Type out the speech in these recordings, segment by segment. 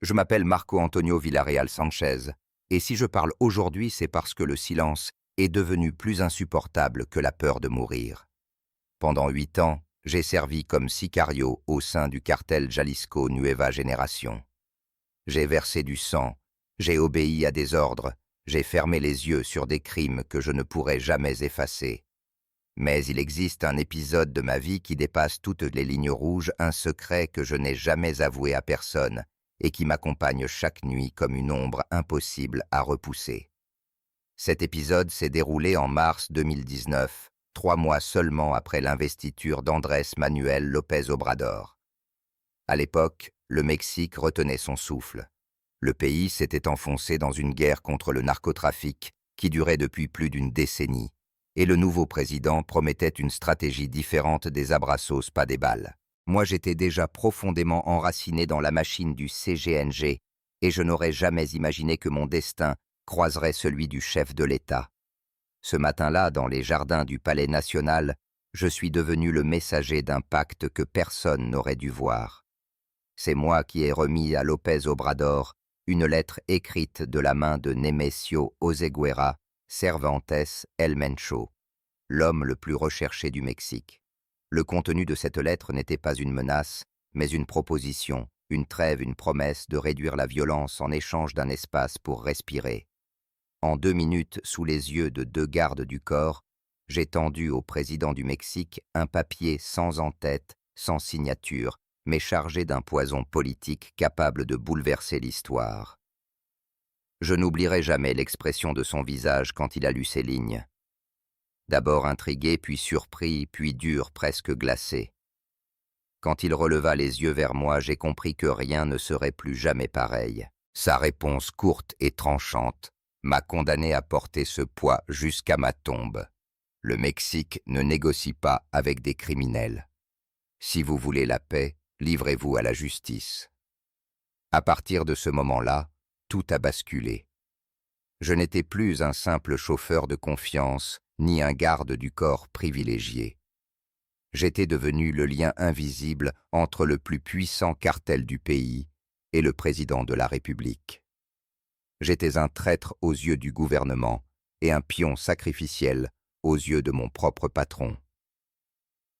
Je m'appelle Marco Antonio Villarreal Sanchez, et si je parle aujourd'hui, c'est parce que le silence est devenu plus insupportable que la peur de mourir. Pendant 8 ans, j'ai servi comme sicario au sein du cartel Jalisco Nueva Generación. J'ai versé du sang, j'ai obéi à des ordres, j'ai fermé les yeux sur des crimes que je ne pourrai jamais effacer. Mais il existe un épisode de ma vie qui dépasse toutes les lignes rouges, un secret que je n'ai jamais avoué à personne et qui m'accompagne chaque nuit comme une ombre impossible à repousser. Cet épisode s'est déroulé en mars 2019, 3 mois seulement après l'investiture d'Andrés Manuel López Obrador. À l'époque, le Mexique retenait son souffle. Le pays s'était enfoncé dans une guerre contre le narcotrafic qui durait depuis plus d'une décennie, et le nouveau président promettait une stratégie différente des abrazos pas des balles. Moi, j'étais déjà profondément enraciné dans la machine du CGNG, et je n'aurais jamais imaginé que mon destin croiserait celui du chef de l'État. Ce matin-là, dans les jardins du Palais national, je suis devenu le messager d'un pacte que personne n'aurait dû voir. C'est moi qui ai remis à López Obrador une lettre écrite de la main de Nemesio Oseguera Cervantes El Mencho, l'homme le plus recherché du Mexique. Le contenu de cette lettre n'était pas une menace, mais une proposition, une trêve, une promesse de réduire la violence en échange d'un espace pour respirer. En 2 minutes, sous les yeux de 2 gardes du corps, j'ai tendu au président du Mexique un papier sans en-tête, sans signature, mais chargé d'un poison politique capable de bouleverser l'histoire. Je n'oublierai jamais l'expression de son visage quand il a lu ces lignes. D'abord intrigué, puis surpris, puis dur, presque glacé. Quand il releva les yeux vers moi, j'ai compris que rien ne serait plus jamais pareil. Sa réponse courte et tranchante m'a condamné à porter ce poids jusqu'à ma tombe. Le Mexique ne négocie pas avec des criminels. Si vous voulez la paix, livrez-vous à la justice. À partir de ce moment-là, tout a basculé. Je n'étais plus un simple chauffeur de confiance, ni un garde du corps privilégié. J'étais devenu le lien invisible entre le plus puissant cartel du pays et le président de la République. J'étais un traître aux yeux du gouvernement et un pion sacrificiel aux yeux de mon propre patron.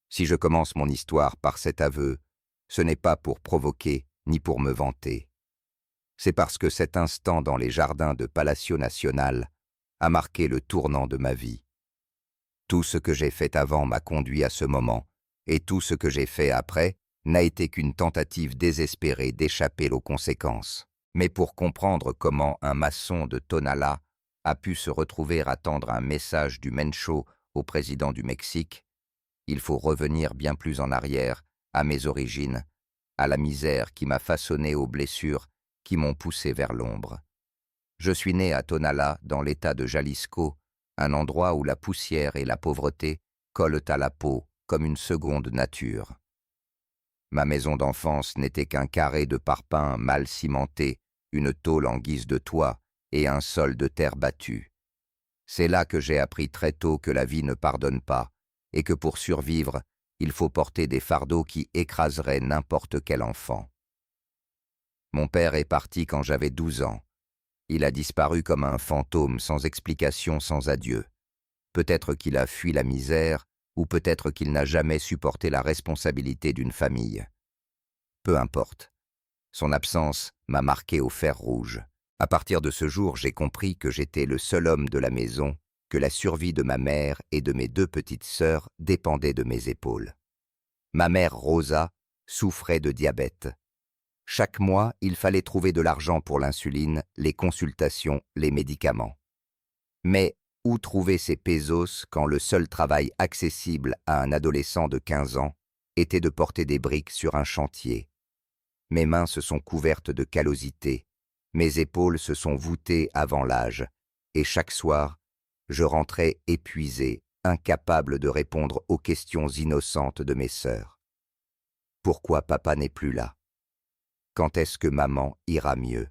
Si je commence mon histoire par cet aveu, ce n'est pas pour provoquer ni pour me vanter. C'est parce que cet instant dans les jardins de Palacio Nacional a marqué le tournant de ma vie. Tout ce que j'ai fait avant m'a conduit à ce moment, et tout ce que j'ai fait après n'a été qu'une tentative désespérée d'échapper aux conséquences. Mais pour comprendre comment un maçon de Tonalá a pu se retrouver à tendre un message du Mencho au président du Mexique, il faut revenir bien plus en arrière, à mes origines, à la misère qui m'a façonné aux blessures qui m'ont poussé vers l'ombre. Je suis né à Tonalá, dans l'état de Jalisco, un endroit où la poussière et la pauvreté collent à la peau comme une seconde nature. Ma maison d'enfance n'était qu'un carré de parpaing mal cimenté, une tôle en guise de toit et un sol de terre battue. C'est là que j'ai appris très tôt que la vie ne pardonne pas et que pour survivre, il faut porter des fardeaux qui écraseraient n'importe quel enfant. Mon père est parti quand j'avais 12 ans. Il a disparu comme un fantôme, sans explication, sans adieu. Peut-être qu'il a fui la misère, ou peut-être qu'il n'a jamais supporté la responsabilité d'une famille. Peu importe. Son absence m'a marqué au fer rouge. À partir de ce jour, j'ai compris que j'étais le seul homme de la maison, que la survie de ma mère et de mes 2 petites sœurs dépendait de mes épaules. Ma mère, Rosa, souffrait de diabète. Chaque mois, il fallait trouver de l'argent pour l'insuline, les consultations, les médicaments. Mais où trouver ces pesos quand le seul travail accessible à un adolescent de 15 ans était de porter des briques sur un chantier? Mes mains se sont couvertes de callosité, mes épaules se sont voûtées avant l'âge, et chaque soir, je rentrais épuisé, incapable de répondre aux questions innocentes de mes sœurs. Pourquoi papa n'est plus là? Quand est-ce que maman ira mieux?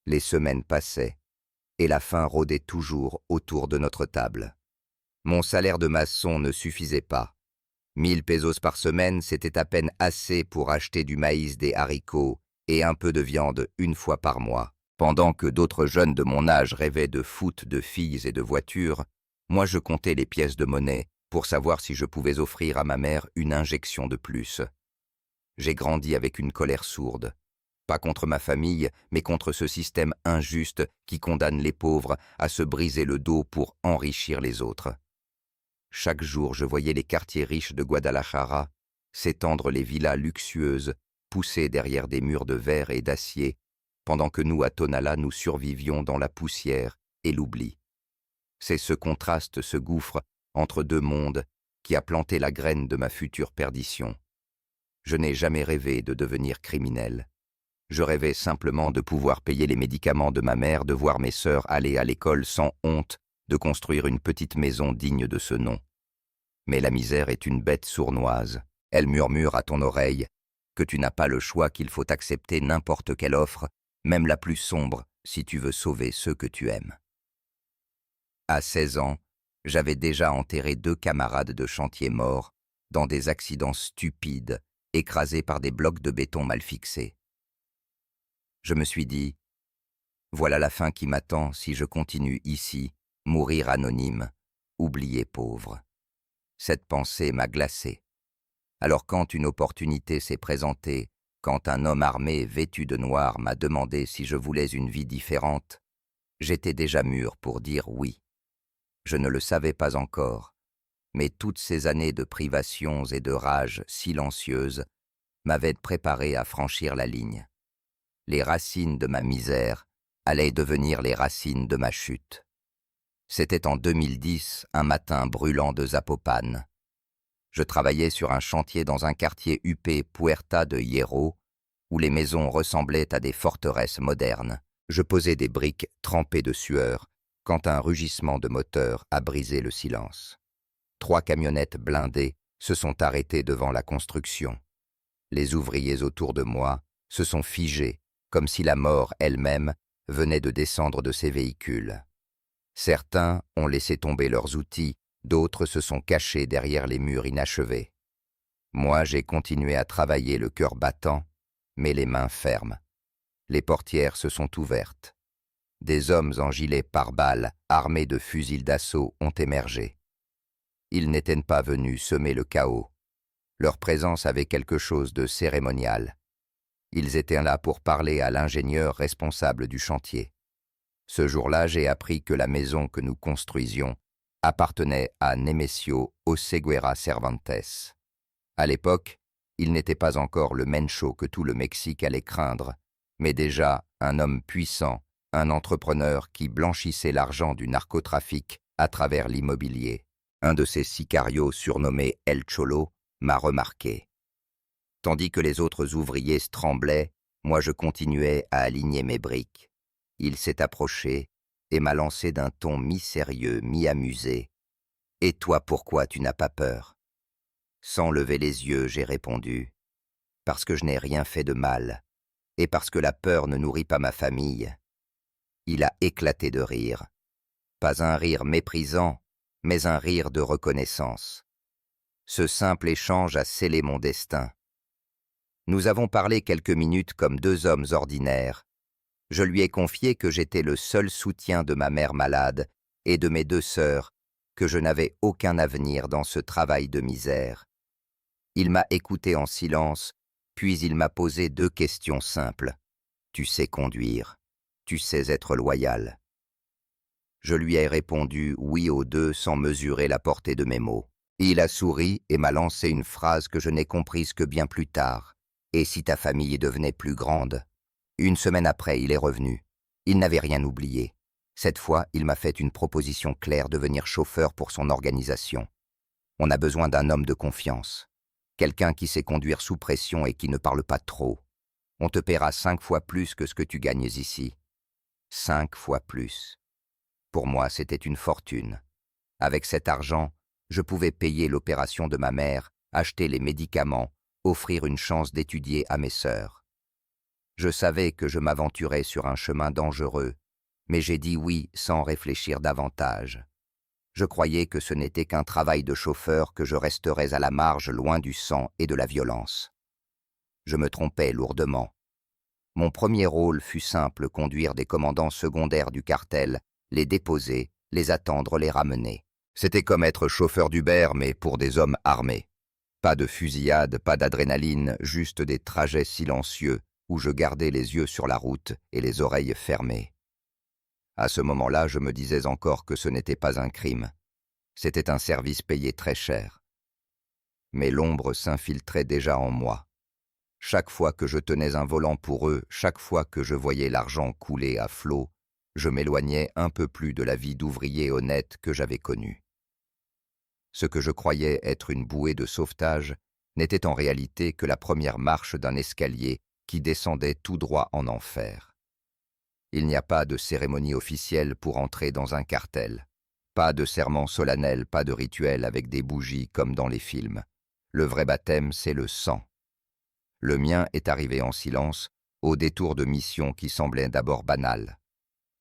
Les semaines passaient, et la faim rôdait toujours autour de notre table. Mon salaire de maçon ne suffisait pas. 1000 pesos par semaine, c'était à peine assez pour acheter du maïs, des haricots et un peu de viande une fois par mois. Pendant que d'autres jeunes de mon âge rêvaient de foot, de filles et de voitures, moi je comptais les pièces de monnaie pour savoir si je pouvais offrir à ma mère une injection de plus. J'ai grandi avec une colère sourde, pas contre ma famille, mais contre ce système injuste qui condamne les pauvres à se briser le dos pour enrichir les autres. Chaque jour, je voyais les quartiers riches de Guadalajara s'étendre, les villas luxueuses, poussées derrière des murs de verre et d'acier, pendant que nous, à Tonala, nous survivions dans la poussière et l'oubli. C'est ce contraste, ce gouffre entre deux mondes qui a planté la graine de ma future perdition. Je n'ai jamais rêvé de devenir criminel. Je rêvais simplement de pouvoir payer les médicaments de ma mère, de voir mes sœurs aller à l'école sans honte, de construire une petite maison digne de ce nom. Mais la misère est une bête sournoise. Elle murmure à ton oreille que tu n'as pas le choix, qu'il faut accepter n'importe quelle offre, même la plus sombre, si tu veux sauver ceux que tu aimes. À 16 ans, j'avais déjà enterré 2 camarades de chantier morts dans des accidents stupides, écrasés par des blocs de béton mal fixés. Je me suis dit, voilà la fin qui m'attend si je continue ici, mourir anonyme, oublié pauvre. Cette pensée m'a glacé. Alors quand une opportunité s'est présentée, quand un homme armé vêtu de noir m'a demandé si je voulais une vie différente, j'étais déjà mûr pour dire oui. Je ne le savais pas encore, mais toutes ces années de privations et de rage silencieuses m'avaient préparé à franchir la ligne. Les racines de ma misère allaient devenir les racines de ma chute. C'était en 2010, un matin brûlant de Zapopan. Je travaillais sur un chantier dans un quartier huppé Puerta de Hierro, où les maisons ressemblaient à des forteresses modernes. Je posais des briques trempées de sueur, quand un rugissement de moteur a brisé le silence. 3 camionnettes blindées se sont arrêtées devant la construction. Les ouvriers autour de moi se sont figés, comme si la mort elle-même venait de descendre de ces véhicules. Certains ont laissé tomber leurs outils, d'autres se sont cachés derrière les murs inachevés. Moi, j'ai continué à travailler le cœur battant, mais les mains fermes. Les portières se sont ouvertes. Des hommes en gilets pare-balles, armés de fusils d'assaut, ont émergé. Ils n'étaient pas venus semer le chaos. Leur présence avait quelque chose de cérémonial. Ils étaient là pour parler à l'ingénieur responsable du chantier. Ce jour-là, j'ai appris que la maison que nous construisions appartenait à Nemesio Oseguera Cervantes. À l'époque, il n'était pas encore le mencho que tout le Mexique allait craindre, mais déjà un homme puissant, un entrepreneur qui blanchissait l'argent du narcotrafic à travers l'immobilier. Un de ces sicarios surnommé El Cholo m'a remarqué. Tandis que les autres ouvriers se tremblaient, moi je continuais à aligner mes briques. Il s'est approché et m'a lancé d'un ton mi-sérieux, mi-amusé. « Et toi, pourquoi tu n'as pas peur ?» Sans lever les yeux, j'ai répondu « Parce que je n'ai rien fait de mal, et parce que la peur ne nourrit pas ma famille. » Il a éclaté de rire. Pas un rire méprisant, mais un rire de reconnaissance. Ce simple échange a scellé mon destin. Nous avons parlé quelques minutes comme 2 hommes ordinaires. Je lui ai confié que j'étais le seul soutien de ma mère malade et de mes 2 sœurs, que je n'avais aucun avenir dans ce travail de misère. Il m'a écouté en silence, puis il m'a posé 2 questions simples. « Tu sais conduire, tu sais être loyal. » Je lui ai répondu oui aux 2 sans mesurer la portée de mes mots. Il a souri et m'a lancé une phrase que je n'ai comprise que bien plus tard. « Et si ta famille devenait plus grande ?» 1 semaine après, il est revenu. Il n'avait rien oublié. Cette fois, il m'a fait une proposition claire de devenir chauffeur pour son organisation. On a besoin d'un homme de confiance. Quelqu'un qui sait conduire sous pression et qui ne parle pas trop. On te paiera 5 fois plus que ce que tu gagnes ici. 5 fois plus. Pour moi, c'était une fortune. Avec cet argent, je pouvais payer l'opération de ma mère, acheter les médicaments, offrir une chance d'étudier à mes sœurs. Je savais que je m'aventurais sur un chemin dangereux, mais j'ai dit oui sans réfléchir davantage. Je croyais que ce n'était qu'un travail de chauffeur, que je resterais à la marge loin du sang et de la violence. Je me trompais lourdement. Mon premier rôle fut simple, conduire des commandants secondaires du cartel, les déposer, les attendre, les ramener. C'était comme être chauffeur d'Uber, mais pour des hommes armés. Pas de fusillade, pas d'adrénaline, juste des trajets silencieux où je gardais les yeux sur la route et les oreilles fermées. À ce moment-là, je me disais encore que ce n'était pas un crime. C'était un service payé très cher. Mais l'ombre s'infiltrait déjà en moi. Chaque fois que je tenais un volant pour eux, chaque fois que je voyais l'argent couler à flot, je m'éloignais un peu plus de la vie d'ouvrier honnête que j'avais connue. Ce que je croyais être une bouée de sauvetage n'était en réalité que la première marche d'un escalier qui descendait tout droit en enfer. Il n'y a pas de cérémonie officielle pour entrer dans un cartel. Pas de serment solennel, pas de rituel avec des bougies comme dans les films. Le vrai baptême, c'est le sang. Le mien est arrivé en silence, au détour de missions qui semblaient d'abord banales.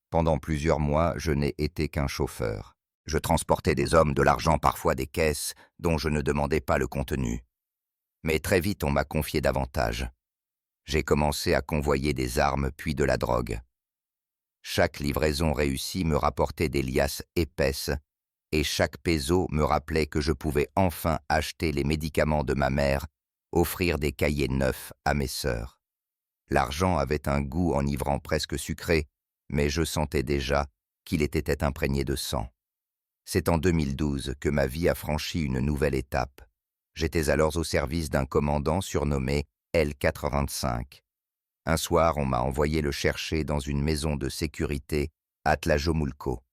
Pendant plusieurs mois, je n'ai été qu'un chauffeur. Je transportais des hommes, de l'argent, parfois des caisses, dont je ne demandais pas le contenu. Mais très vite, on m'a confié davantage. J'ai commencé à convoyer des armes puis de la drogue. Chaque livraison réussie me rapportait des liasses épaisses, et chaque peso me rappelait que je pouvais enfin acheter les médicaments de ma mère, offrir des cahiers neufs à mes sœurs. L'argent avait un goût enivrant presque sucré, mais je sentais déjà qu'il était imprégné de sang. C'est en 2012 que ma vie a franchi une nouvelle étape. J'étais alors au service d'un commandant surnommé L425. Un soir, on m'a envoyé le chercher dans une maison de sécurité à Tlajomulco.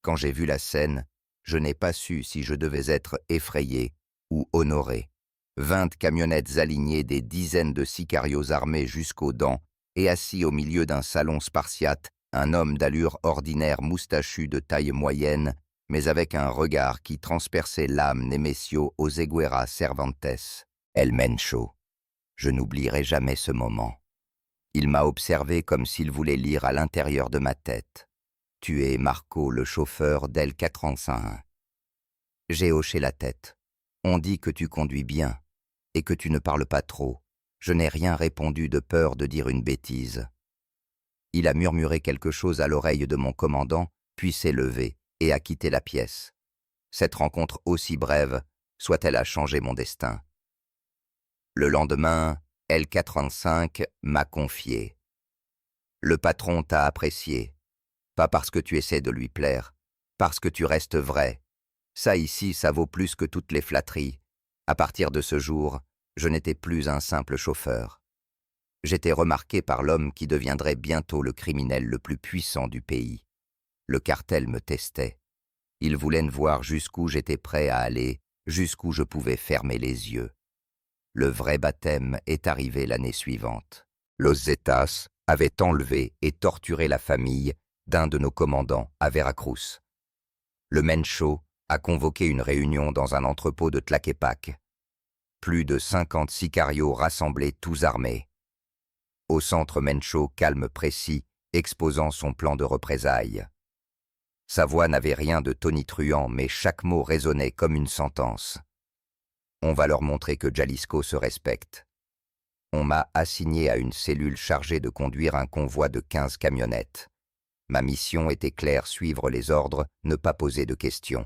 Quand j'ai vu la scène, je n'ai pas su si je devais être effrayé ou honoré. 20 camionnettes alignées, des dizaines de sicarios armés jusqu'aux dents, et assis au milieu d'un salon spartiate, un homme d'allure ordinaire moustachu de taille moyenne, mais avec un regard qui transperçait l'âme Nemesio Oseguera Cervantes, El Mencho. Je n'oublierai jamais ce moment. Il m'a observé comme s'il voulait lire à l'intérieur de ma tête. « Tu es Marco, le chauffeur d'L451. » J'ai hoché la tête. « On dit que tu conduis bien et que tu ne parles pas trop. » Je n'ai rien répondu de peur de dire une bêtise. Il a murmuré quelque chose à l'oreille de mon commandant, puis s'est levé et a quitté la pièce. Cette rencontre aussi brève, soit-elle a changé mon destin. Le lendemain, L435 m'a confié. « Le patron t'a apprécié, pas parce que tu essaies de lui plaire, parce que tu restes vrai. Ça ici, ça vaut plus que toutes les flatteries. À partir de ce jour, je n'étais plus un simple chauffeur. J'étais remarqué par l'homme qui deviendrait bientôt le criminel le plus puissant du pays. Le cartel me testait. Il voulait voir jusqu'où j'étais prêt à aller, jusqu'où je pouvais fermer les yeux. Le vrai baptême est arrivé l'année suivante. Los Zetas avait enlevé et torturé la famille d'un de nos commandants à Veracruz. Le Mencho a convoqué une réunion dans un entrepôt de Tlaquepaque. Plus de 50 sicarios rassemblés tous armés. Au centre Mencho, calme précis, exposant son plan de représailles. Sa voix n'avait rien de tonitruant, mais chaque mot résonnait comme une sentence. On va leur montrer que Jalisco se respecte. On m'a assigné à une cellule chargée de conduire un convoi de 15 camionnettes. Ma mission était claire, suivre les ordres, ne pas poser de questions.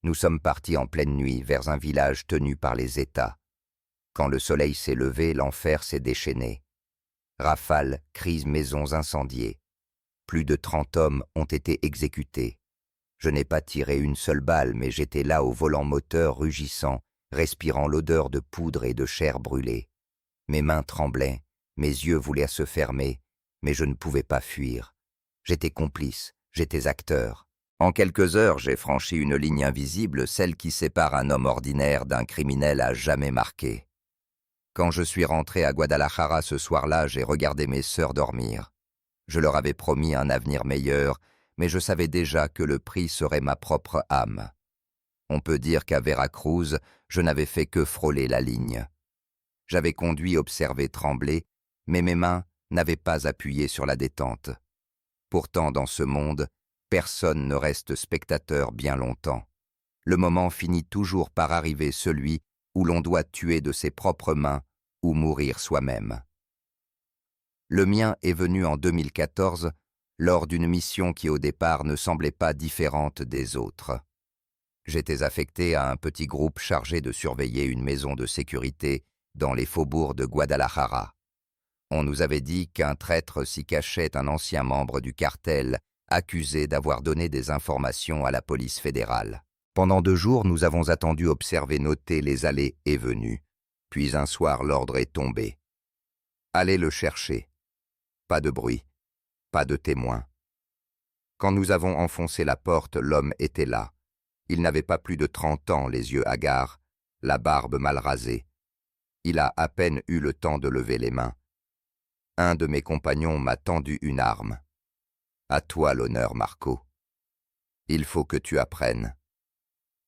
Nous sommes partis en pleine nuit vers un village tenu par les États. Quand le soleil s'est levé, l'enfer s'est déchaîné. Rafales, crises, maisons incendiées. Plus de 30 hommes ont été exécutés. Je n'ai pas tiré une seule balle, mais j'étais là au volant moteur rugissant, respirant l'odeur de poudre et de chair brûlée. Mes mains tremblaient, mes yeux voulaient se fermer, mais je ne pouvais pas fuir. J'étais complice, j'étais acteur. En quelques heures, j'ai franchi une ligne invisible, celle qui sépare un homme ordinaire d'un criminel à jamais marqué. Quand je suis rentré à Guadalajara ce soir-là, j'ai regardé mes sœurs dormir. Je leur avais promis un avenir meilleur, mais je savais déjà que le prix serait ma propre âme. On peut dire qu'à Veracruz, je n'avais fait que frôler la ligne. J'avais conduit, observé, tremblé, mais mes mains n'avaient pas appuyé sur la détente. Pourtant, dans ce monde, personne ne reste spectateur bien longtemps. Le moment finit toujours par arriver, celui où l'on doit tuer de ses propres mains ou mourir soi-même. Le mien est venu en 2014, lors d'une mission qui au départ ne semblait pas différente des autres. J'étais affecté à un petit groupe chargé de surveiller une maison de sécurité dans les faubourgs de Guadalajara. On nous avait dit qu'un traître s'y cachait, un ancien membre du cartel, accusé d'avoir donné des informations à la police fédérale. Pendant 2 jours, nous avons attendu, observé, noté les allées et venues. Puis un soir, l'ordre est tombé. Allez le chercher. Pas de bruit, pas de témoin. Quand nous avons enfoncé la porte, l'homme était là. Il n'avait pas plus de 30 ans, les yeux hagards, la barbe mal rasée. Il a à peine eu le temps de lever les mains. Un de mes compagnons m'a tendu une arme. À toi l'honneur, Marco. Il faut que tu apprennes.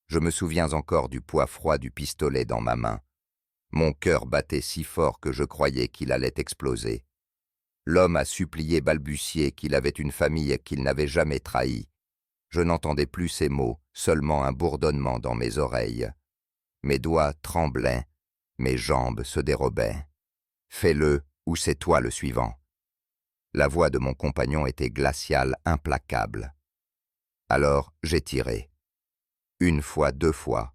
Je me souviens encore du poids froid du pistolet dans ma main. Mon cœur battait si fort que je croyais qu'il allait exploser. L'homme a supplié, balbutié qu'il avait une famille qu'il n'avait jamais trahie. Je n'entendais plus ces mots, seulement un bourdonnement dans mes oreilles. Mes doigts tremblaient, mes jambes se dérobaient. Fais-le, ou c'est toi le suivant. La voix de mon compagnon était glaciale, implacable. Alors j'ai tiré. 1 fois, 2 fois.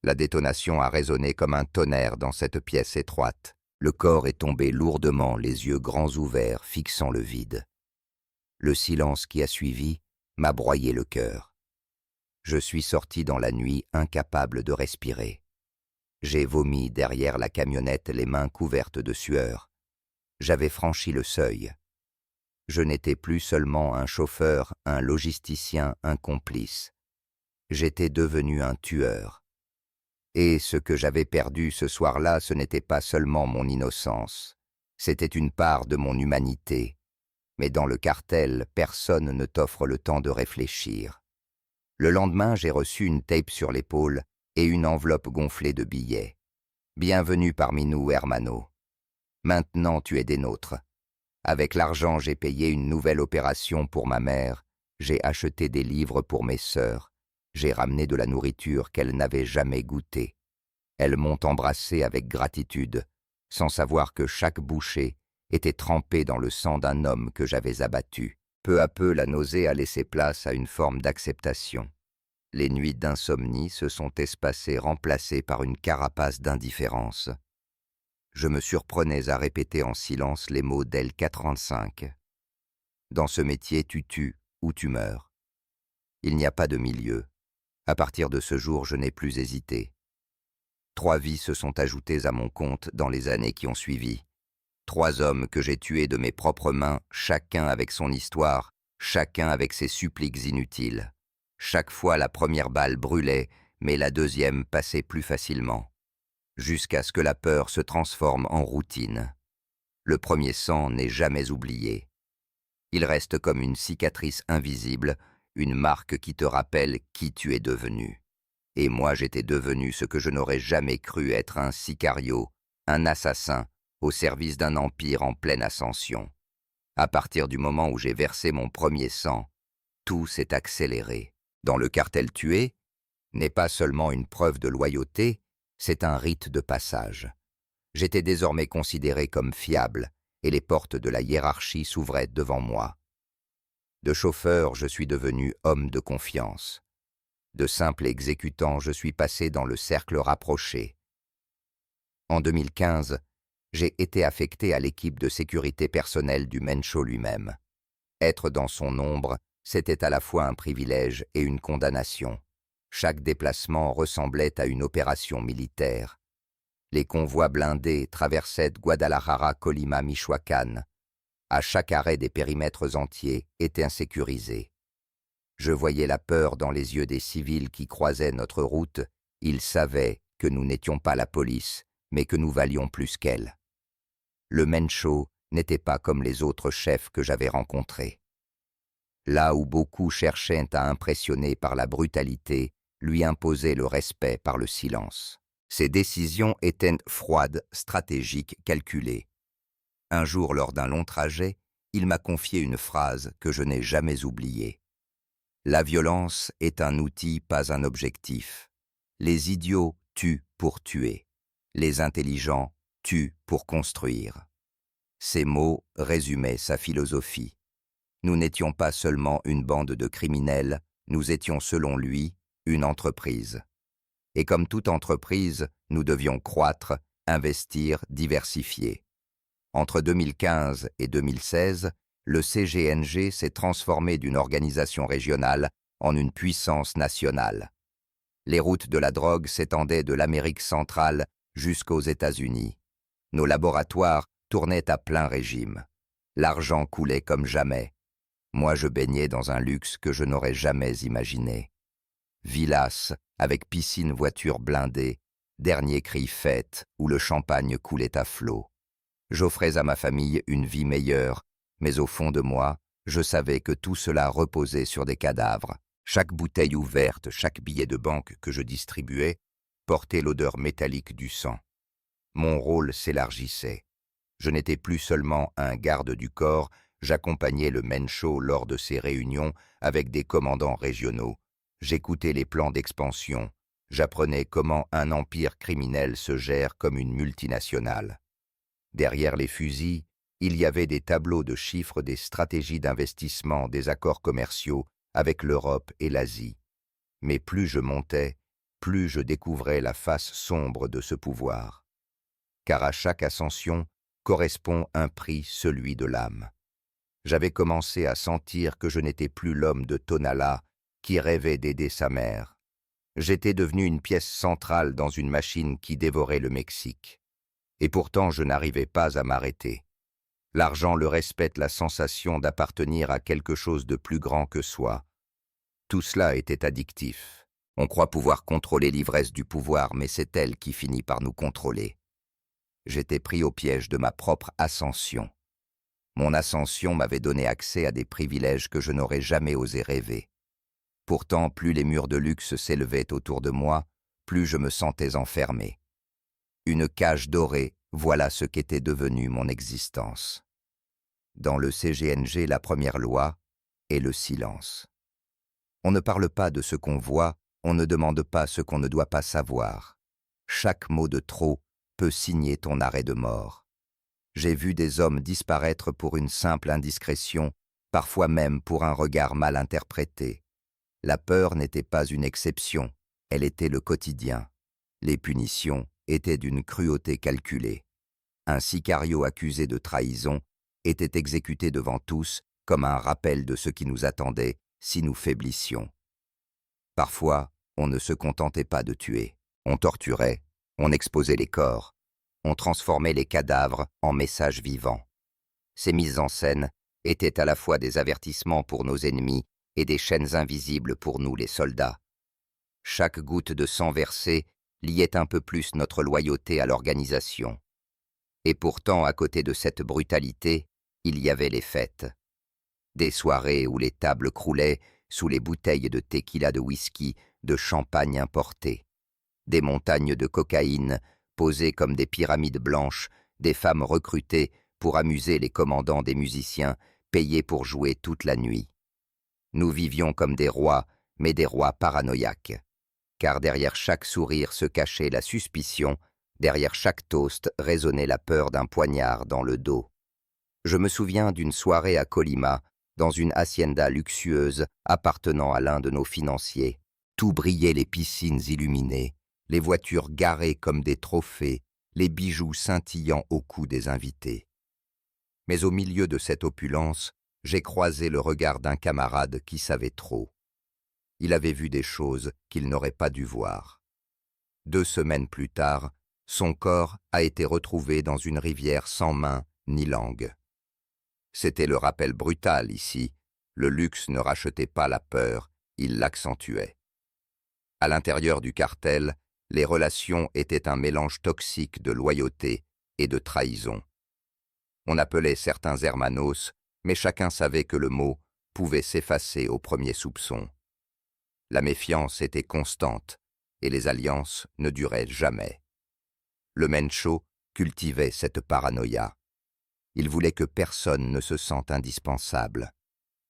La détonation a résonné comme un tonnerre dans cette pièce étroite. Le corps est tombé lourdement, les yeux grands ouverts, fixant le vide. Le silence qui a suivi m'a broyé le cœur. Je suis sorti dans la nuit, incapable de respirer. J'ai vomi derrière la camionnette, les mains couvertes de sueur. J'avais franchi le seuil. Je n'étais plus seulement un chauffeur, un logisticien, un complice. J'étais devenu un tueur. Et ce que j'avais perdu ce soir-là, ce n'était pas seulement mon innocence. C'était une part de mon humanité. Mais dans le cartel, personne ne t'offre le temps de réfléchir. Le lendemain, j'ai reçu une tape sur l'épaule et une enveloppe gonflée de billets. Bienvenue parmi nous, hermano. Maintenant, tu es des nôtres. Avec l'argent, j'ai payé une nouvelle opération pour ma mère, j'ai acheté des livres pour mes sœurs, j'ai ramené de la nourriture qu'elles n'avaient jamais goûtée. Elles m'ont embrassé avec gratitude, sans savoir que chaque bouchée était trempée dans le sang d'un homme que j'avais abattu. Peu à peu, la nausée a laissé place à une forme d'acceptation. Les nuits d'insomnie se sont espacées, remplacées par une carapace d'indifférence. Je me surprenais à répéter en silence les mots d'L45. Dans ce métier, tu tues ou tu meurs. Il n'y a pas de milieu. À partir de ce jour, je n'ai plus hésité. 3 vies se sont ajoutées à mon compte dans les années qui ont suivi. 3 hommes que j'ai tués de mes propres mains, chacun avec son histoire, chacun avec ses suppliques inutiles. Chaque fois, la première balle brûlait, mais la deuxième passait plus facilement. Jusqu'à ce que la peur se transforme en routine. Le premier sang n'est jamais oublié. Il reste comme une cicatrice invisible, une marque qui te rappelle qui tu es devenu. Et moi j'étais devenu ce que je n'aurais jamais cru être, un sicario, un assassin, au service d'un empire en pleine ascension. À partir du moment où j'ai versé mon premier sang, tout s'est accéléré. Dans le cartel tué, n'est pas seulement une preuve de loyauté, c'est un rite de passage. J'étais désormais considéré comme fiable, et les portes de la hiérarchie s'ouvraient devant moi. De chauffeur, je suis devenu homme de confiance. De simple exécutant, je suis passé dans le cercle rapproché. En 2015, j'ai été affecté à l'équipe de sécurité personnelle du Mencho lui-même. Être dans son ombre, c'était à la fois un privilège et une condamnation. Chaque déplacement ressemblait à une opération militaire. Les convois blindés traversaient Guadalajara, Colima, Michoacán. À chaque arrêt, des périmètres entiers étaient insécurisés. Je voyais la peur dans les yeux des civils qui croisaient notre route. Ils savaient que nous n'étions pas la police, mais que nous valions plus qu'elle. Le Mencho n'était pas comme les autres chefs que j'avais rencontrés. Là où beaucoup cherchaient à impressionner par la brutalité, lui imposaient le respect par le silence. Ses décisions étaient froides, stratégiques, calculées. Un jour, lors d'un long trajet, il m'a confié une phrase que je n'ai jamais oubliée. La violence est un outil, pas un objectif. Les idiots tuent pour tuer. Les intelligents tuent pour construire. Ces mots résumaient sa philosophie. Nous n'étions pas seulement une bande de criminels, nous étions selon lui une entreprise. Et comme toute entreprise, nous devions croître, investir, diversifier. Entre 2015 et 2016, le CGNG s'est transformé d'une organisation régionale en une puissance nationale. Les routes de la drogue s'étendaient de l'Amérique centrale jusqu'aux États-Unis. Nos laboratoires tournaient à plein régime. L'argent coulait comme jamais. Moi, je baignais dans un luxe que je n'aurais jamais imaginé. Villas, avec piscine voiture blindée, dernier cri fête où le champagne coulait à flots. J'offrais à ma famille une vie meilleure, mais au fond de moi, je savais que tout cela reposait sur des cadavres. Chaque bouteille ouverte, chaque billet de banque que je distribuais portait l'odeur métallique du sang. Mon rôle s'élargissait. Je n'étais plus seulement un garde du corps, j'accompagnais le Mencho lors de ses réunions avec des commandants régionaux. J'écoutais les plans d'expansion. J'apprenais comment un empire criminel se gère comme une multinationale. Derrière les fusils, il y avait des tableaux de chiffres des stratégies d'investissement, des accords commerciaux avec l'Europe et l'Asie. Mais plus je montais, plus je découvrais la face sombre de ce pouvoir. Car à chaque ascension correspond un prix, celui de l'âme. J'avais commencé à sentir que je n'étais plus l'homme de Tonala qui rêvait d'aider sa mère. J'étais devenu une pièce centrale dans une machine qui dévorait le Mexique. Et pourtant je n'arrivais pas à m'arrêter. L'argent, le respect, la sensation d'appartenir à quelque chose de plus grand que soi. Tout cela était addictif. On croit pouvoir contrôler l'ivresse du pouvoir, mais c'est elle qui finit par nous contrôler. J'étais pris au piège de ma propre ascension. Mon ascension m'avait donné accès à des privilèges que je n'aurais jamais osé rêver. Pourtant, plus les murs de luxe s'élevaient autour de moi, plus je me sentais enfermé. Une cage dorée, voilà ce qu'était devenu mon existence. Dans le CGNG, la première loi est le silence. On ne parle pas de ce qu'on voit, on ne demande pas ce qu'on ne doit pas savoir. Chaque mot de trop peut signer ton arrêt de mort. J'ai vu des hommes disparaître pour une simple indiscrétion, parfois même pour un regard mal interprété. La peur n'était pas une exception, elle était le quotidien. Les punitions étaient d'une cruauté calculée. Un sicario accusé de trahison était exécuté devant tous comme un rappel de ce qui nous attendait si nous faiblissions. Parfois, on ne se contentait pas de tuer. On torturait, on exposait les corps, on transformait les cadavres en messages vivants. Ces mises en scène étaient à la fois des avertissements pour nos ennemis et des chaînes invisibles pour nous les soldats. Chaque goutte de sang versée liait un peu plus notre loyauté à l'organisation. Et pourtant, à côté de cette brutalité, il y avait les fêtes. Des soirées où les tables croulaient sous les bouteilles de tequila, de whisky, de champagne importé. Des montagnes de cocaïne posées comme des pyramides blanches, des femmes recrutées pour amuser les commandants des musiciens, payés pour jouer toute la nuit. Nous vivions comme des rois, mais des rois paranoïaques. Car derrière chaque sourire se cachait la suspicion, derrière chaque toast résonnait la peur d'un poignard dans le dos. Je me souviens d'une soirée à Colima, dans une hacienda luxueuse appartenant à l'un de nos financiers. Tout brillait, les piscines illuminées, les voitures garées comme des trophées, les bijoux scintillant au cou des invités. Mais au milieu de cette opulence, j'ai croisé le regard d'un camarade qui savait trop. Il avait vu des choses qu'il n'aurait pas dû voir. 2 semaines plus tard, son corps a été retrouvé dans une rivière sans main ni langue. C'était le rappel brutal ici. Le luxe ne rachetait pas la peur, il l'accentuait. À l'intérieur du cartel, les relations étaient un mélange toxique de loyauté et de trahison. On appelait certains hermanos, mais chacun savait que le mot pouvait s'effacer au premier soupçon. La méfiance était constante et les alliances ne duraient jamais. Le Mencho cultivait cette paranoïa. Il voulait que personne ne se sente indispensable.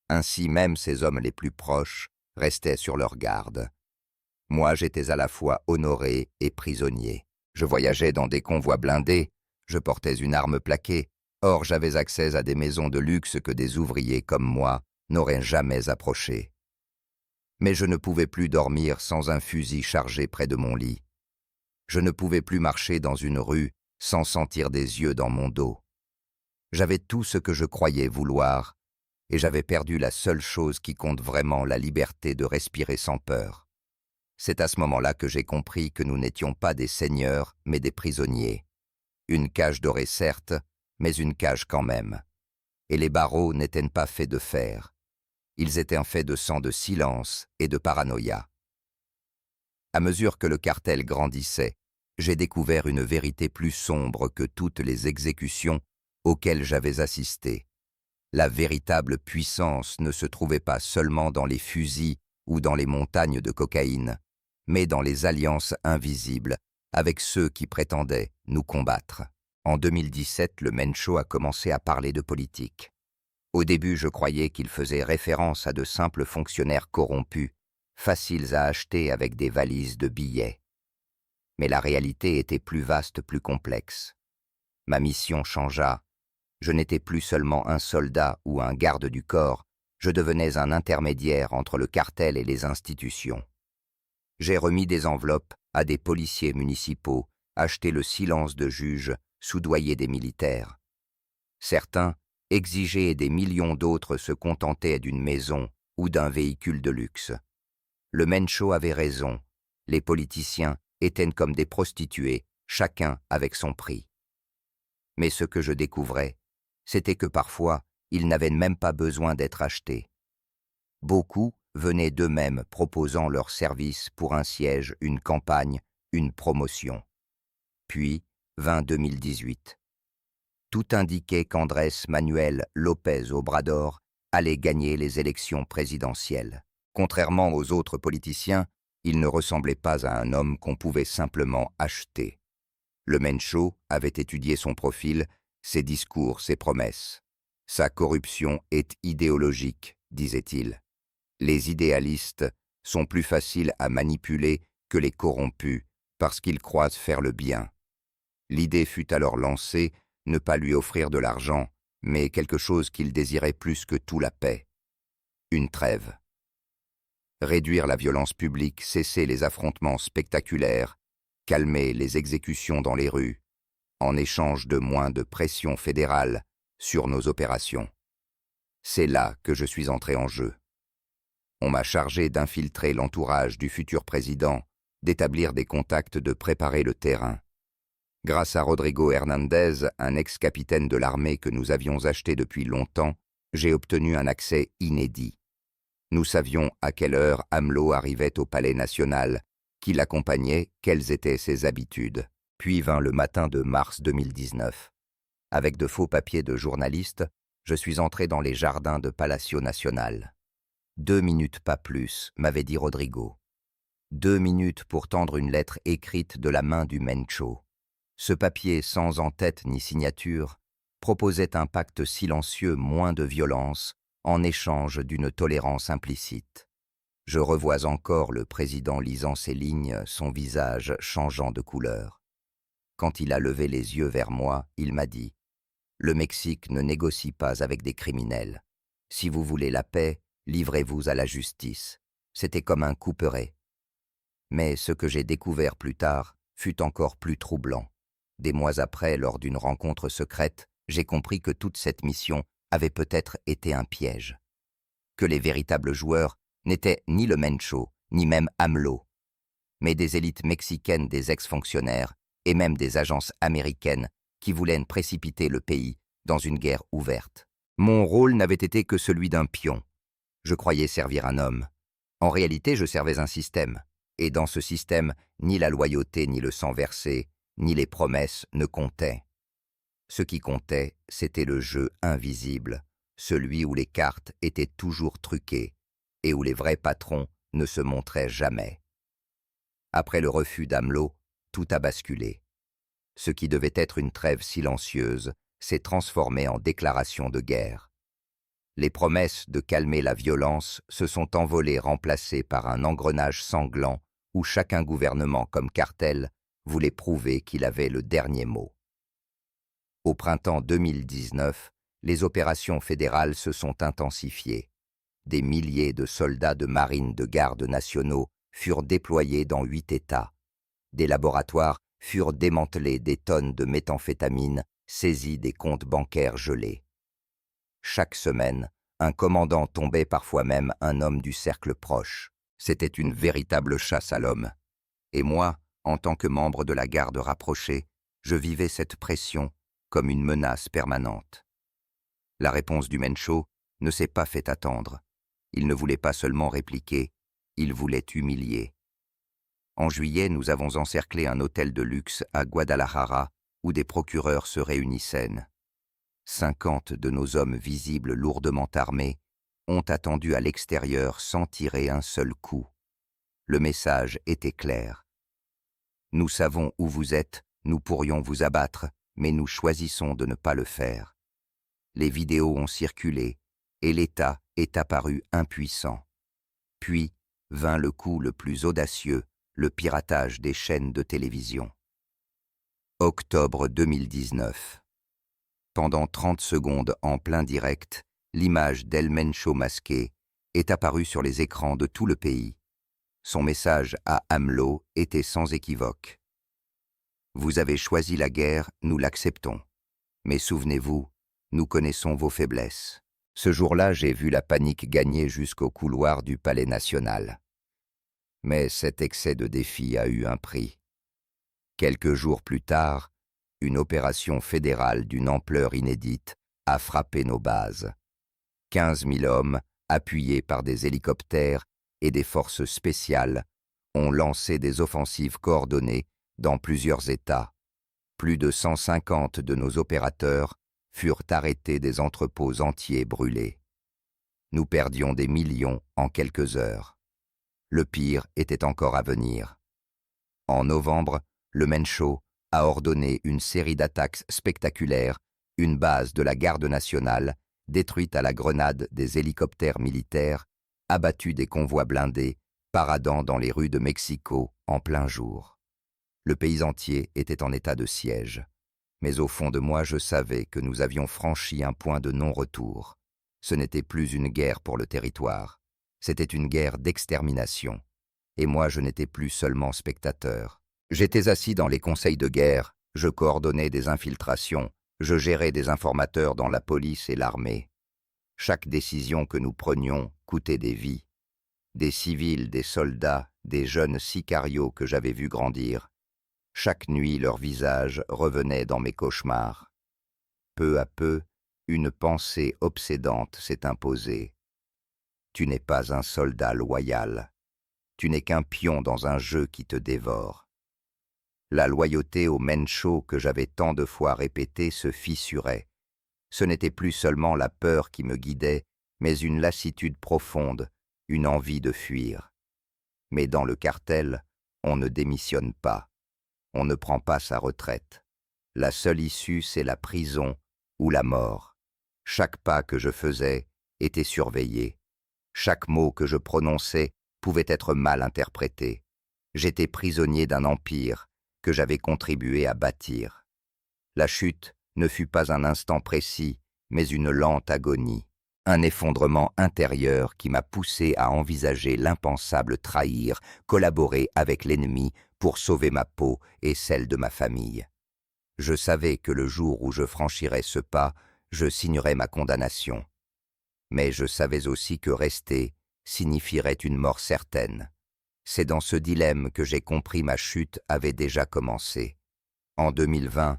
Ainsi même ses hommes les plus proches restaient sur leur garde. Moi, j'étais à la fois honoré et prisonnier. Je voyageais dans des convois blindés, je portais une arme plaquée, Or, j'avais accès à des maisons de luxe que des ouvriers comme moi n'auraient jamais approchées. Mais je ne pouvais plus dormir sans un fusil chargé près de mon lit. Je ne pouvais plus marcher dans une rue sans sentir des yeux dans mon dos. J'avais tout ce que je croyais vouloir, et j'avais perdu la seule chose qui compte vraiment, la liberté de respirer sans peur. C'est à ce moment-là que j'ai compris que nous n'étions pas des seigneurs, mais des prisonniers. Une cage dorée certes, mais une cage quand même. Et les barreaux n'étaient pas faits de fer. Ils étaient faits de sang de silence et de paranoïa. À mesure que le cartel grandissait, j'ai découvert une vérité plus sombre que toutes les exécutions auxquelles j'avais assisté. La véritable puissance ne se trouvait pas seulement dans les fusils ou dans les montagnes de cocaïne, mais dans les alliances invisibles avec ceux qui prétendaient nous combattre. En 2017, le Mencho a commencé à parler de politique. Au début, je croyais qu'il faisait référence à de simples fonctionnaires corrompus, faciles à acheter avec des valises de billets. Mais la réalité était plus vaste, plus complexe. Ma mission changea. Je n'étais plus seulement un soldat ou un garde du corps, je devenais un intermédiaire entre le cartel et les institutions. J'ai remis des enveloppes à des policiers municipaux, acheté le silence de juges, soudoyé des militaires. Certains exigeaient et des millions d'autres se contentaient d'une maison ou d'un véhicule de luxe. Le Mencho avait raison, les politiciens étaient comme des prostituées, chacun avec son prix. Mais ce que je découvrais, c'était que parfois, ils n'avaient même pas besoin d'être achetés. Beaucoup venaient d'eux-mêmes proposant leurs services pour un siège, une campagne, une promotion. Puis vint 2018. Tout indiquait qu'Andrés Manuel López Obrador allait gagner les élections présidentielles. Contrairement aux autres politiciens, il ne ressemblait pas à un homme qu'on pouvait simplement acheter. Le Mencho avait étudié son profil, ses discours, ses promesses. Sa corruption est idéologique, disait-il. Les idéalistes sont plus faciles à manipuler que les corrompus parce qu'ils croient faire le bien. L'idée fut alors lancée, ne pas lui offrir de l'argent, mais quelque chose qu'il désirait plus que tout, la paix. Une trêve. Réduire la violence publique, cesser les affrontements spectaculaires, calmer les exécutions dans les rues, en échange de moins de pression fédérale sur nos opérations. C'est là que je suis entré en jeu. On m'a chargé d'infiltrer l'entourage du futur président, d'établir des contacts, de préparer le terrain. Grâce à Rodrigo Hernández, un ex-capitaine de l'armée que nous avions acheté depuis longtemps, j'ai obtenu un accès inédit. Nous savions à quelle heure AMLO arrivait au Palais national, qui l'accompagnait, quelles étaient ses habitudes. Puis vint le matin de mars 2019. Avec de faux papiers de journaliste, je suis entré dans les jardins de Palacio Nacional. 2 minutes, pas plus, m'avait dit Rodrigo. 2 minutes pour tendre une lettre écrite de la main du Mencho. Ce papier, sans en-tête ni signature, proposait un pacte silencieux, moins de violence, en échange d'une tolérance implicite. Je revois encore le président lisant ces lignes, son visage changeant de couleur. Quand il a levé les yeux vers moi, il m'a dit « Le Mexique ne négocie pas avec des criminels. Si vous voulez la paix, livrez-vous à la justice. » C'était comme un couperet. Mais ce que j'ai découvert plus tard fut encore plus troublant. Des mois après, lors d'une rencontre secrète, j'ai compris que toute cette mission avait peut-être été un piège. Que les véritables joueurs n'étaient ni le Mencho, ni même AMLO, mais des élites mexicaines, des ex-fonctionnaires et même des agences américaines qui voulaient précipiter le pays dans une guerre ouverte. Mon rôle n'avait été que celui d'un pion. Je croyais servir un homme. En réalité, je servais un système. Et dans ce système, ni la loyauté, ni le sang versé, ni les promesses ne comptaient. Ce qui comptait, c'était le jeu invisible, celui où les cartes étaient toujours truquées et où les vrais patrons ne se montraient jamais. Après le refus d'AMLO, tout a basculé. Ce qui devait être une trêve silencieuse s'est transformé en déclaration de guerre. Les promesses de calmer la violence se sont envolées, remplacées par un engrenage sanglant où chacun gouvernement comme cartel voulait prouver qu'il avait le dernier mot. Au printemps 2019, les opérations fédérales se sont intensifiées. Des milliers de soldats de marine de garde nationaux furent déployés dans 8 États. Des laboratoires furent démantelés, des tonnes de méthamphétamine saisies, des comptes bancaires gelés. Chaque semaine, un commandant tombait, parfois même un homme du cercle proche. C'était une véritable chasse à l'homme. Et moi, en tant que membre de la garde rapprochée, je vivais cette pression comme une menace permanente. La réponse du Mencho ne s'est pas fait attendre. Il ne voulait pas seulement répliquer, il voulait humilier. En juillet, nous avons encerclé un hôtel de luxe à Guadalajara où des procureurs se réunissaient. 50 de nos hommes visibles lourdement armés ont attendu à l'extérieur sans tirer un seul coup. Le message était clair. Nous savons où vous êtes, nous pourrions vous abattre, mais nous choisissons de ne pas le faire. Les vidéos ont circulé et l'État est apparu impuissant. Puis vint le coup le plus audacieux, le piratage des chaînes de télévision. Octobre 2019. Pendant 30 secondes en plein direct, l'image d'El Mencho masqué est apparue sur les écrans de tout le pays. Son message à AMLO était sans équivoque. Vous avez choisi la guerre, nous l'acceptons. Mais souvenez-vous, nous connaissons vos faiblesses. Ce jour-là, j'ai vu la panique gagner jusqu'au couloir du Palais national. Mais cet excès de défi a eu un prix. Quelques jours plus tard, une opération fédérale d'une ampleur inédite a frappé nos bases. 15 000 hommes, appuyés par des hélicoptères et des forces spéciales, ont lancé des offensives coordonnées dans plusieurs États. Plus de 150 de nos opérateurs furent arrêtés, des entrepôts entiers brûlés. Nous perdions des millions en quelques heures. Le pire était encore à venir. En novembre, le Mencho a ordonné une série d'attaques spectaculaires, une base de la garde nationale, détruite à la grenade des hélicoptères militaires, abattu des convois blindés, paradant dans les rues de Mexico en plein jour. Le pays entier était en état de siège. Mais au fond de moi, je savais que nous avions franchi un point de non-retour. Ce n'était plus une guerre pour le territoire, c'était une guerre d'extermination. Et moi, je n'étais plus seulement spectateur. J'étais assis dans les conseils de guerre, je coordonnais des infiltrations, je gérais des informateurs dans la police et l'armée. Chaque décision que nous prenions coûtait des vies. Des civils, des soldats, des jeunes sicarios que j'avais vus grandir. Chaque nuit, leur visage revenait dans mes cauchemars. Peu à peu, une pensée obsédante s'est imposée. Tu n'es pas un soldat loyal. Tu n'es qu'un pion dans un jeu qui te dévore. La loyauté au Mencho que j'avais tant de fois répété se fissurait. Ce n'était plus seulement la peur qui me guidait, mais une lassitude profonde, une envie de fuir. Mais dans le cartel, on ne démissionne pas. On ne prend pas sa retraite. La seule issue, c'est la prison ou la mort. Chaque pas que je faisais était surveillé. Chaque mot que je prononçais pouvait être mal interprété. J'étais prisonnier d'un empire que j'avais contribué à bâtir. La chute ne fut pas un instant précis, mais une lente agonie, un effondrement intérieur qui m'a poussé à envisager l'impensable, trahir, collaborer avec l'ennemi pour sauver ma peau et celle de ma famille. Je savais que le jour où je franchirais ce pas, je signerais ma condamnation. Mais je savais aussi que rester signifierait une mort certaine. C'est dans ce dilemme que j'ai compris ma chute avait déjà commencé. En 2020,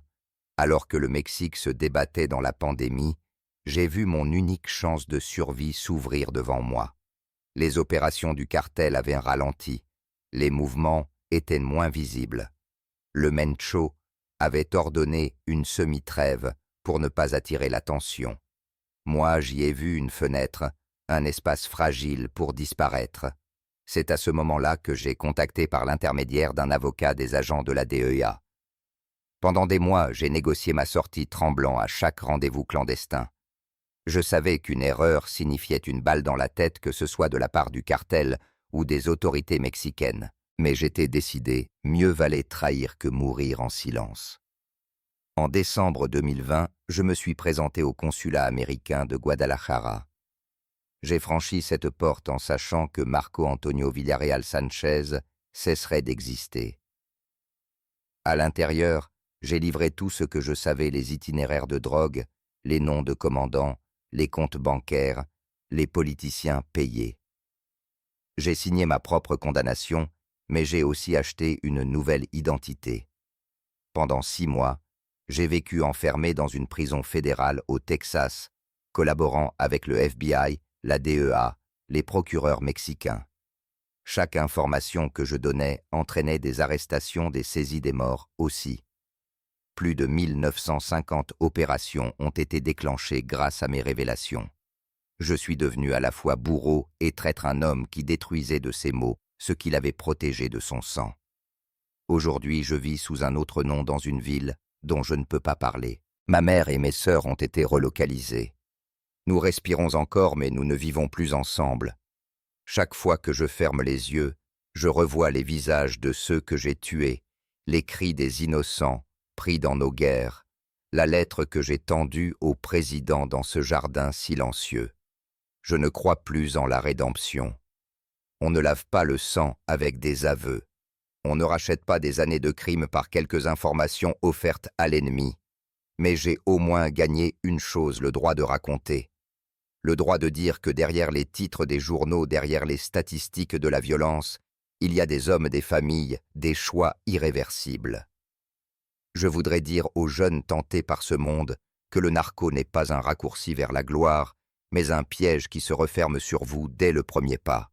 alors que le Mexique se débattait dans la pandémie, j'ai vu mon unique chance de survie s'ouvrir devant moi. Les opérations du cartel avaient ralenti, les mouvements étaient moins visibles. Le Mencho avait ordonné une semi-trêve pour ne pas attirer l'attention. Moi, j'y ai vu une fenêtre, un espace fragile pour disparaître. C'est à ce moment-là que j'ai contacté par l'intermédiaire d'un avocat des agents de la DEA. Pendant des mois, j'ai négocié ma sortie tremblant à chaque rendez-vous clandestin. Je savais qu'une erreur signifiait une balle dans la tête, que ce soit de la part du cartel ou des autorités mexicaines. Mais j'étais décidé, mieux valait trahir que mourir en silence. En décembre 2020, je me suis présenté au consulat américain de Guadalajara. J'ai franchi cette porte en sachant que Marco Antonio Villarreal Sánchez cesserait d'exister. À l'intérieur, j'ai livré tout ce que je savais, les itinéraires de drogue, les noms de commandants, les comptes bancaires, les politiciens payés. J'ai signé ma propre condamnation, mais j'ai aussi acheté une nouvelle identité. Pendant 6 mois, j'ai vécu enfermé dans une prison fédérale au Texas, collaborant avec le FBI, la DEA, les procureurs mexicains. Chaque information que je donnais entraînait des arrestations, des saisies des morts aussi. Plus de 1950 opérations ont été déclenchées grâce à mes révélations. Je suis devenu à la fois bourreau et traître, un homme qui détruisait de ses mots ce qu'il avait protégé de son sang. Aujourd'hui, je vis sous un autre nom dans une ville dont je ne peux pas parler. Ma mère et mes sœurs ont été relocalisées. Nous respirons encore, mais nous ne vivons plus ensemble. Chaque fois que je ferme les yeux, je revois les visages de ceux que j'ai tués, les cris des innocents pris dans nos guerres, la lettre que j'ai tendue au président dans ce jardin silencieux. Je ne crois plus en la rédemption. On ne lave pas le sang avec des aveux. On ne rachète pas des années de crimes par quelques informations offertes à l'ennemi. Mais j'ai au moins gagné une chose, le droit de raconter. Le droit de dire que derrière les titres des journaux, derrière les statistiques de la violence, il y a des hommes, des familles, des choix irréversibles. Je voudrais dire aux jeunes tentés par ce monde que le narco n'est pas un raccourci vers la gloire, mais un piège qui se referme sur vous dès le premier pas.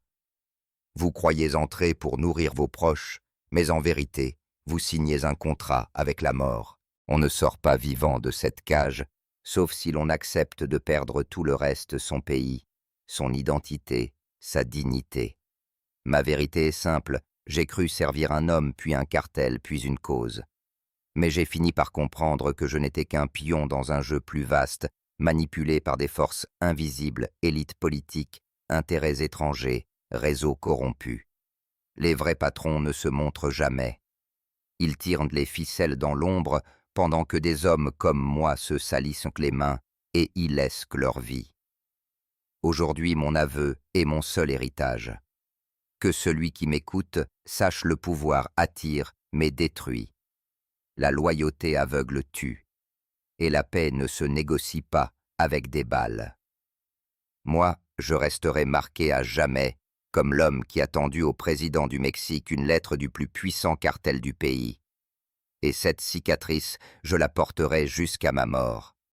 Vous croyez entrer pour nourrir vos proches, mais en vérité, vous signez un contrat avec la mort. On ne sort pas vivant de cette cage, sauf si l'on accepte de perdre tout le reste, son pays, son identité, sa dignité. Ma vérité est simple, j'ai cru servir un homme, puis un cartel, puis une cause. Mais j'ai fini par comprendre que je n'étais qu'un pion dans un jeu plus vaste, manipulé par des forces invisibles, élites politiques, intérêts étrangers, réseaux corrompus. Les vrais patrons ne se montrent jamais. Ils tirent les ficelles dans l'ombre, pendant que des hommes comme moi se salissent les mains et y laissent leur vie. Aujourd'hui, mon aveu est mon seul héritage. Que celui qui m'écoute sache, le pouvoir attire mais détruit. La loyauté aveugle tue, et la paix ne se négocie pas avec des balles. Moi, je resterai marqué à jamais comme l'homme qui a tendu au président du Mexique une lettre du plus puissant cartel du pays. Et cette cicatrice, je la porterai jusqu'à ma mort.